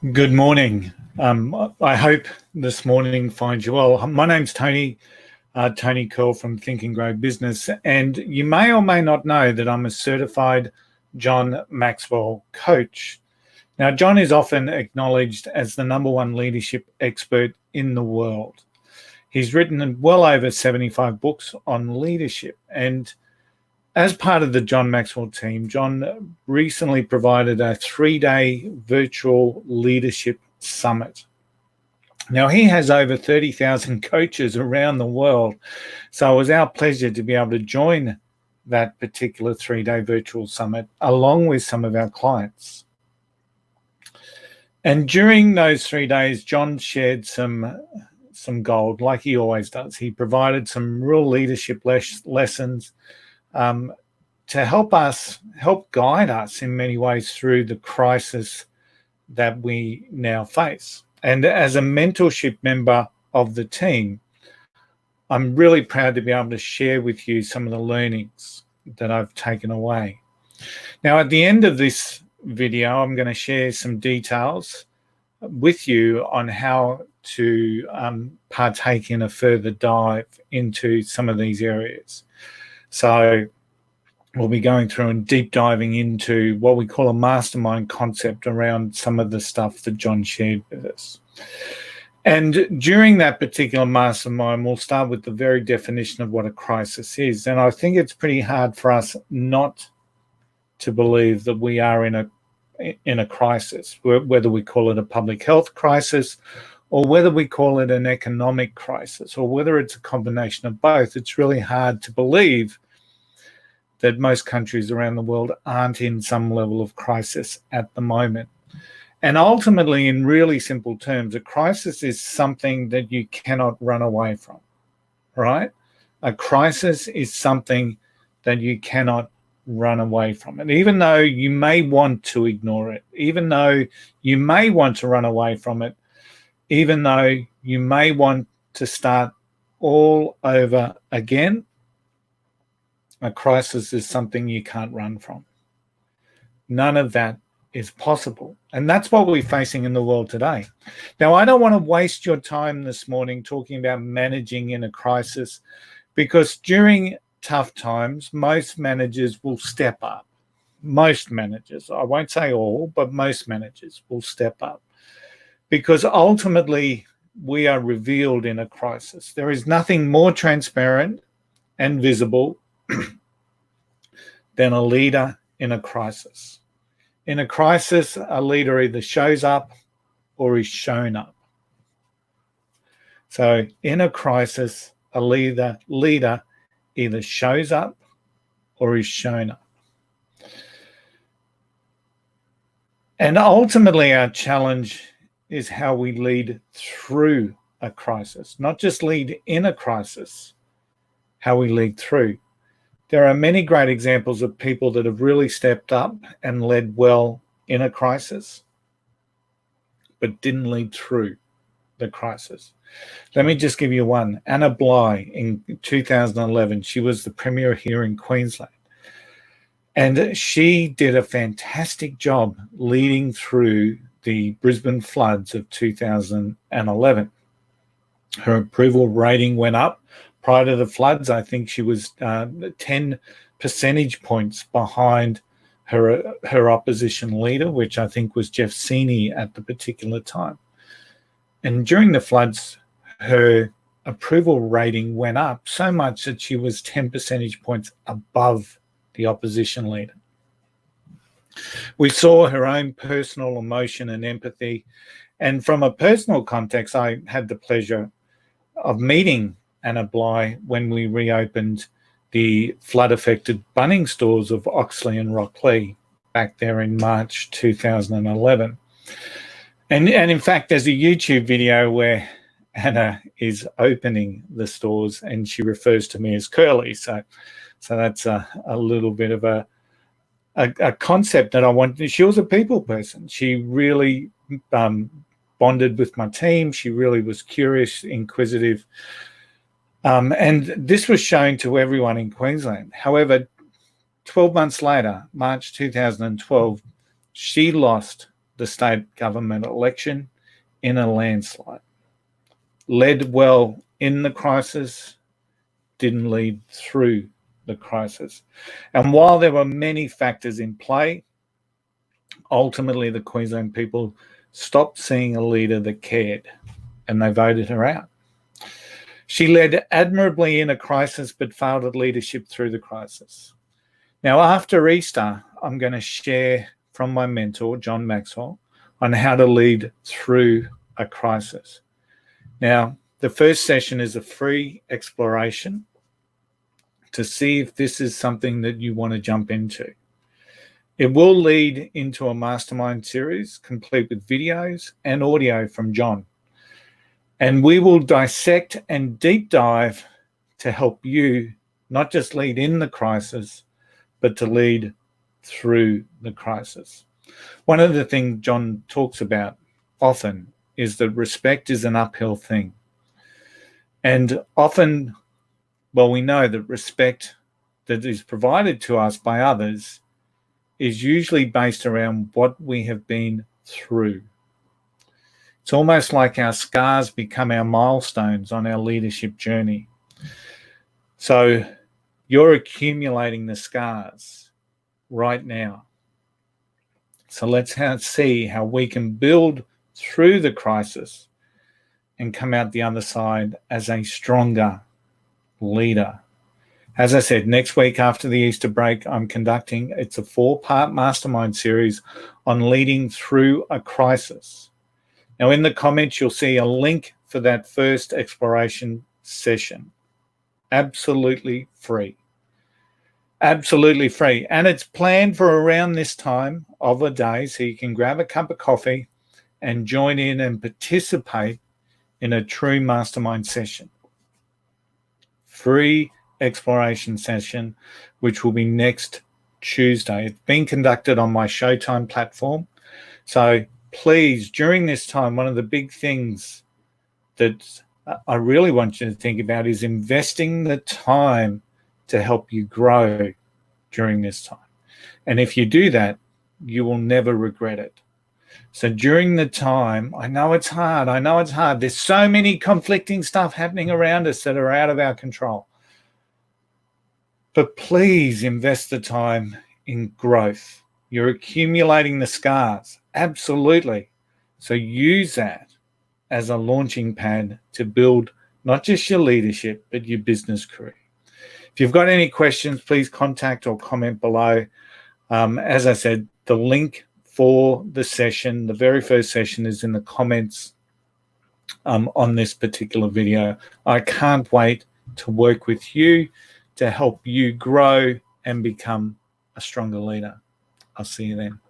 Good morning. I hope this morning finds you well. My name's Tony, Tony Curl from Think and Grow Business, and you may or may not know that I'm a certified John Maxwell coach. Now, John is often acknowledged as the #1 leadership expert in the world. He's written well over 75 books on leadership, and as part of the John Maxwell team, John recently provided a 3-day virtual leadership summit. Now, he has over 30,000 coaches around the world, so it was our pleasure to be able to join that particular 3-day virtual summit along with some of our clients. And during those 3 days, John shared some gold, like he always does. He provided some real leadership lessons to help guide us in many ways through the crisis that we now face. And as a mentorship member of the team, I'm really proud to be able to share with you some of the learnings that I've taken away. Now, at the end of this video, I'm going to share some details with you on how to partake in a further dive into some of these areas. So we'll be going through and deep diving into what we call a mastermind concept around some of the stuff that John shared with us. And during that particular mastermind, we'll start with the very definition of what a crisis is. And I think it's pretty hard for us not to believe that we are in a crisis, whether we call it a public health crisis or whether we call it an economic crisis or whether it's a combination of both. It's really hard to believe that most countries around the world aren't in some level of crisis at the moment. And ultimately, in really simple terms, a crisis is something that you cannot run away from, right? A crisis is something that you cannot run away from. And even though you may want to ignore it, even though you may want to run away from it, even though you may want to start all over again, a crisis is something you can't run from. None of that is possible. And that's what we're facing in the world today. Now, I don't want to waste your time this morning talking about managing in a crisis, because during tough times, most managers will step up. Most managers, I won't say all, but most managers will step up, because ultimately we are revealed in a crisis. There is nothing more transparent and visible than a leader in a crisis. In a crisis, a leader either shows up or is shown up. So in a crisis, a leader either shows up or is shown up. And ultimately, our challenge is how we lead through a crisis, not just lead in a crisis, how we lead through. There are many great examples of people that have really stepped up and led well in a crisis, but didn't lead through the crisis. Let me just give you one. Anna Bligh in 2011, she was the Premier here in Queensland. And she did a fantastic job leading through the Brisbane floods of 2011. Her approval rating went up. Prior to the floods, I think she was 10 percentage points behind her opposition leader, which I think was Jeff Seeney at the particular time. And during the floods, her approval rating went up so much that she was 10 percentage points above the opposition leader. We saw her own personal emotion and empathy. And from a personal context, I had the pleasure of meeting Anna Bligh when we reopened the flood-affected Bunnings stores of Oxley and Rocklea back there in March 2011. And in fact, there's a YouTube video where Anna is opening the stores and she refers to me as Curly. So that's a little bit of a concept that I wanted. She was a people person. She really bonded with my team. She really was curious, inquisitive. And this was shown to everyone in Queensland. However, 12 months later, March 2012, she lost the state government election in a landslide. Led well in the crisis, didn't lead through the crisis. And while there were many factors in play, ultimately the Queensland people stopped seeing a leader that cared, and they voted her out. She led admirably in a crisis, but failed at leadership through the crisis. Now, after Easter, I'm going to share from my mentor, John Maxwell, on how to lead through a crisis. Now, the first session is a free exploration to see if this is something that you want to jump into. It will lead into a mastermind series complete with videos and audio from John. And we will dissect and deep dive to help you not just lead in the crisis, but to lead through the crisis. One of the things John talks about often is that respect is an uphill thing. And often, well, we know that respect that is provided to us by others is usually based around what we have been through. It's almost like our scars become our milestones on our leadership journey. So you're accumulating the scars right now. So let's see how we can build through the crisis and come out the other side as a stronger leader. As I said, next week after the Easter break, I'm conducting, it's a 4-part mastermind series on leading through a crisis. Now, in the comments, you'll see a link for that first exploration session. Absolutely free. Absolutely free. And it's planned for around this time of a day, so you can grab a cup of coffee and join in and participate in a true mastermind session. Free exploration session, which will be next Tuesday. It's being conducted on my Showtime platform. So please, during this time, one of the big things that I really want you to think about is investing the time to help you grow during this time. And if you do that, you will never regret it. So during the time, I know it's hard. There's so many conflicting stuff happening around us that are out of our control. But please invest the time in growth. You're accumulating the scars. Absolutely. So use that as a launching pad to build not just your leadership, but your business career. If you've got any questions, please contact or comment below. As I said, the link for the session, the very first session, is in the comments on this particular video. I can't wait to work with you to help you grow and become a stronger leader. I'll see you then.